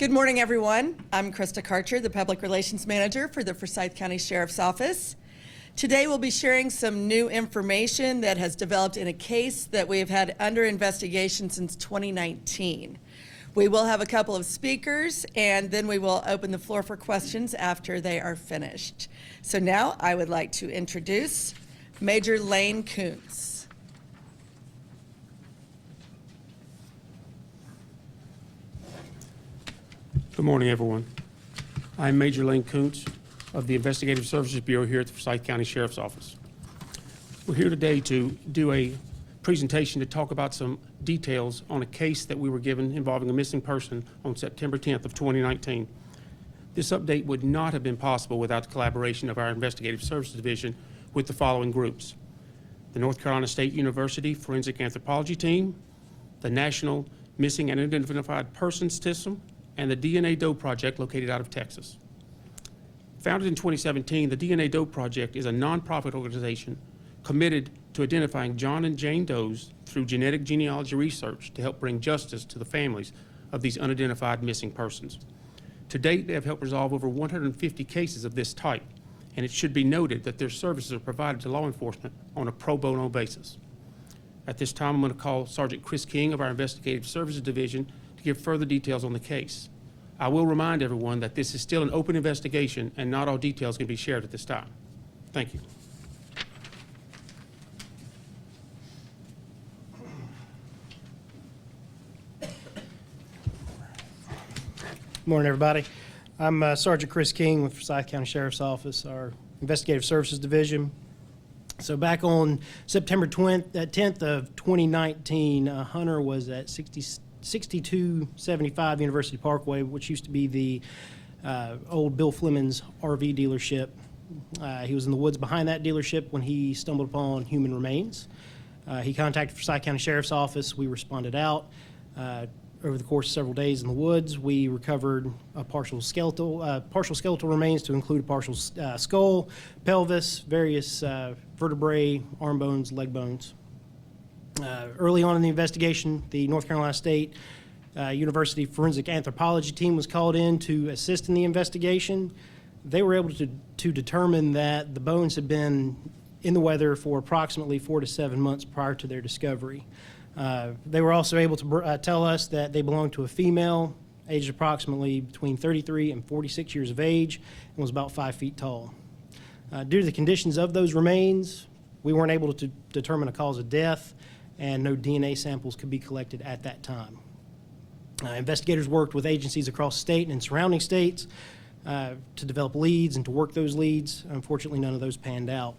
Good morning, everyone. I'm Krista Karcher, the Public Relations Manager for the Forsyth County Sheriff's Office. Today we'll be sharing some new information that has developed in a case that we have had under investigation since 2019. We will have a couple of speakers, and then we will open the floor for questions after they are finished. So now I would like to introduce Major Lane Kuntz. Good morning, everyone. I'm Major Lane Kuntz of the Investigative Services Bureau here at the Forsyth County Sheriff's Office. We're here today to do a presentation to talk about some details on a case that we were given involving a missing person on September 10th of 2019. This update would not have been possible without the collaboration of our Investigative Services Division with the following groups: the North Carolina State University Forensic Anthropology Team, the National Missing and Unidentified Persons System, and the DNA Doe Project located out of Texas. Founded in 2017, the DNA Doe Project is a nonprofit organization committed to identifying John and Jane Does through genetic genealogy research to help bring justice to the families of these unidentified missing persons. To date, they have helped resolve over 150 cases of this type, and it should be noted that their services are provided to law enforcement on a pro bono basis. At this time, I'm going to call Sergeant Chris King of our Investigative Services Division to give further details on the case. I will remind everyone that this is still an open investigation and not all details can be shared at this time. Thank you. Good morning, everybody. I'm Sergeant Chris King with Forsyth County Sheriff's Office, our Investigative Services Division. So back on September 10th of 2019, Hunter was at 6275 University Parkway, which used to be the old Bill Fleming's RV dealership. He was in the woods behind that dealership when he stumbled upon human remains. He contacted Forsyth County Sheriff's Office. We responded out. Over the course of several days in the woods, we recovered partial skeletal remains to include a partial skull, pelvis, various vertebrae, arm bones, leg bones. Early on in the investigation, the North Carolina State University Forensic Anthropology Team was called in to assist in the investigation. They were able to determine that the bones had been in the weather for approximately 4 to 7 months prior to their discovery. They were also able to tell us that they belonged to a female, aged approximately between 33 and 46 years of age, and was about 5 feet tall. Due to the conditions of those remains, we weren't able to determine a cause of death, and no DNA samples could be collected at that time. Investigators worked with agencies across the state and surrounding states to develop leads and to work those leads. Unfortunately, none of those panned out.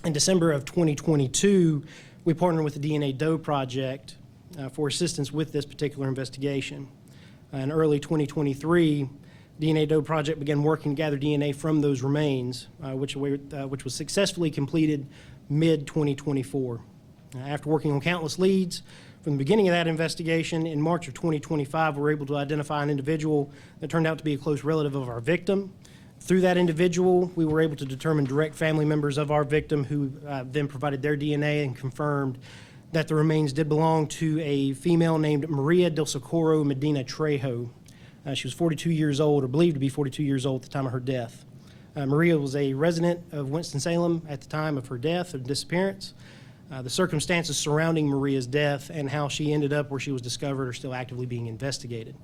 In December of 2022, we partnered with the DNA Doe Project for assistance with this particular investigation. In early 2023, DNA Doe Project began working to gather DNA from those remains, which was successfully completed mid-2024. After working on countless leads from the beginning of that investigation, in March of 2025, we were able to identify an individual that turned out to be a close relative of our victim. Through that individual, we were able to determine direct family members of our victim who then provided their DNA and confirmed that the remains did belong to a female named Maria del Socorro Medina Trejo. She was 42 years old, or believed to be 42 years old at the time of her death. Maria was a resident of Winston-Salem at the time of her death or disappearance. The circumstances surrounding Maria's death and how she ended up where she was discovered are still actively being investigated.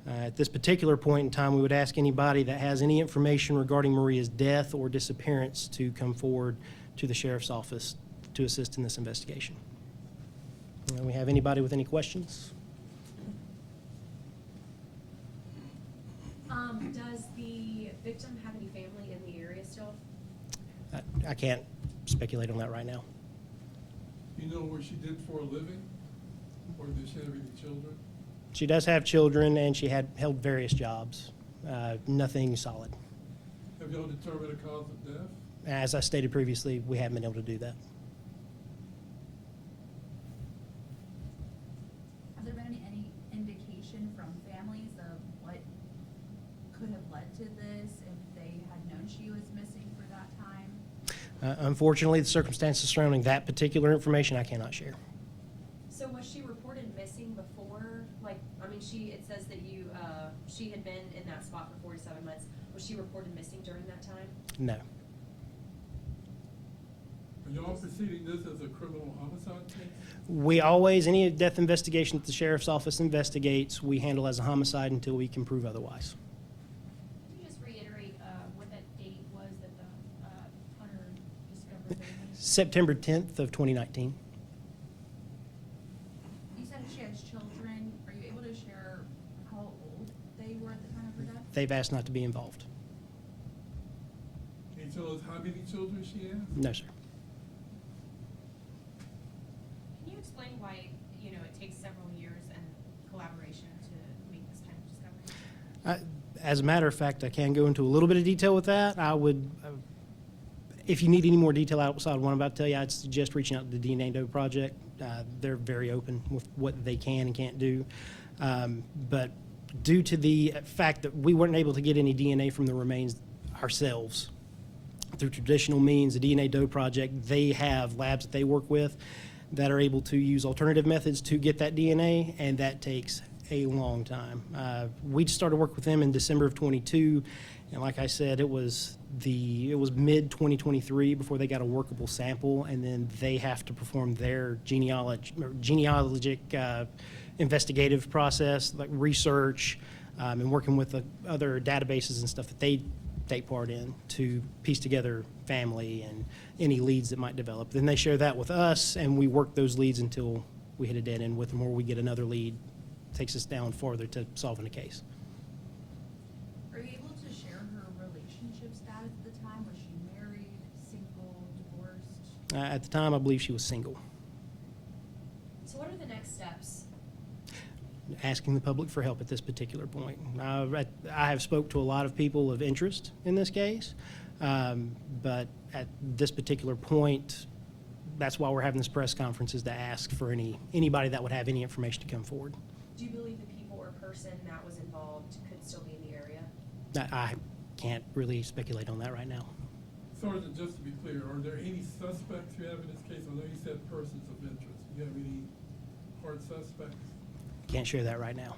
At this particular point in time, we would ask anybody that has any information regarding Maria's death or disappearance to come forward to the Sheriff's Office to assist in this investigation. Do we have anybody with any questions? Does the victim have any family in the area still? I can't speculate on that right now. You know what she did for a living? Or did she have any children? She does have children, and she held various jobs. Nothing solid. Have y'all determined a cause of death? As I stated previously, we haven't been able to do that. Has there been any indication from families of what could have led to this if they had known she was missing for that time? Unfortunately, the circumstances surrounding that particular information I cannot share. So was she reported missing before? Like, I mean, it says that she had been in that spot for 4 to 7 months. Was she reported missing during that time? No. Are y'all proceeding this as a criminal homicide case? We always, any death investigation that the sheriff's office investigates, we handle as a homicide until we can prove otherwise. Can you just reiterate what that date was that the hunter discovered the remains? September 10th of 2019. You said she has children. Are you able to share how old they were at the time of her death? They've asked not to be involved. Can you tell us how many children she has? No, sir. Can you explain why, it takes several years and collaboration to make this kind of discovery? As a matter of fact, I can go into a little bit of detail with that. I would, if you need any more detail outside of what I'm about to tell you, I'd suggest reaching out to the DNA Doe Project. They're very open with what they can and can't do. But due to the fact that we weren't able to get any DNA from the remains ourselves, through traditional means, the DNA Doe Project, they have labs that they work with that are able to use alternative methods to get that DNA, and that takes a long time. We started work with them in December of 22, and like I said, it was mid 2023 before they got a workable sample, and then they have to perform their genealogic investigative process, like research, and working with the other databases and stuff that they take part in to piece together family and any leads that might develop. Then they share that with us, and we work those leads until we hit a dead end with them, or we get another lead, takes us down farther to solving a case. Are you able to share her relationship status at the time? Was she married, single, divorced? At the time, I believe she was single. So what are the next steps? Asking the public for help at this particular point. I have spoke to a lot of people of interest in this case, but at this particular point, that's why we're having this press conference, is to ask for anybody that would have any information to come forward. Do you believe the people or person that was involved could still be in the area? I can't really speculate on that right now. Sergeant, just to be clear, are there any suspects you have in this case? I know you said persons of interest. Do you have any hard suspects? Can't share that right now.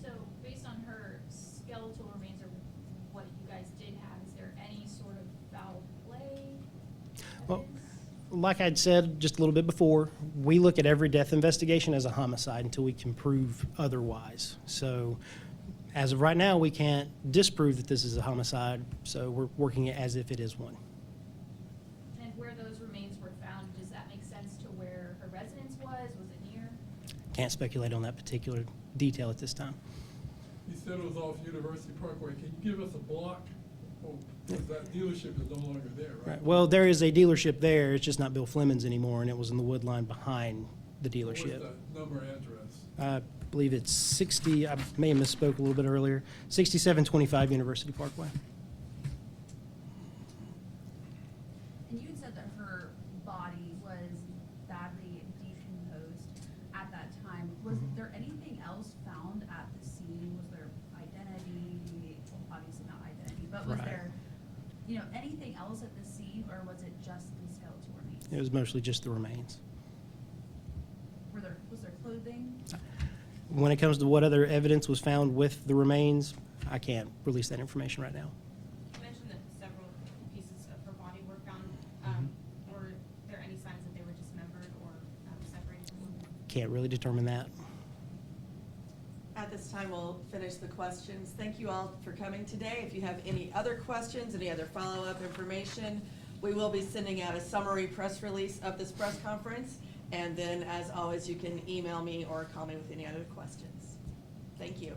So based on her skeletal remains or what you guys did have, is there any sort of foul play Well, evidence? like I'd said just a little bit before, we look at every death investigation as a homicide until we can prove otherwise. So as of right now, we can't disprove that this is a homicide, so we're working it as if it is one. And where those remains were found, does that make sense to where her residence was? Was it near? Can't speculate on that particular detail at this time. You said it was off University Parkway. Can you give us a block? Oh, because that dealership is no longer there, right? Right. Well, there is a dealership there. It's just not Bill Fleming's anymore, and it was in the wood line behind the dealership. What's the number and address? I believe it's 60, I may have misspoke a little bit earlier, 6725 University Parkway. And you had said that her body was badly decomposed at that time. Was there anything else found at the scene? Was there identity? Well, obviously not identity, but was Right. there, anything else at the scene, or was it just the skeletal remains? It was mostly just the remains. Was there clothing? When it comes to what other evidence was found with the remains, I can't release that information right now. You mentioned that several pieces of her body were found. Were there any signs that they were dismembered or separated from one another? Can't really determine that. At this time, we'll finish the questions. Thank you all for coming today. If you have any other questions, any other follow-up information, we will be sending out a summary press release of this press conference. And then, as always, you can email me or call me with any other questions. Thank you.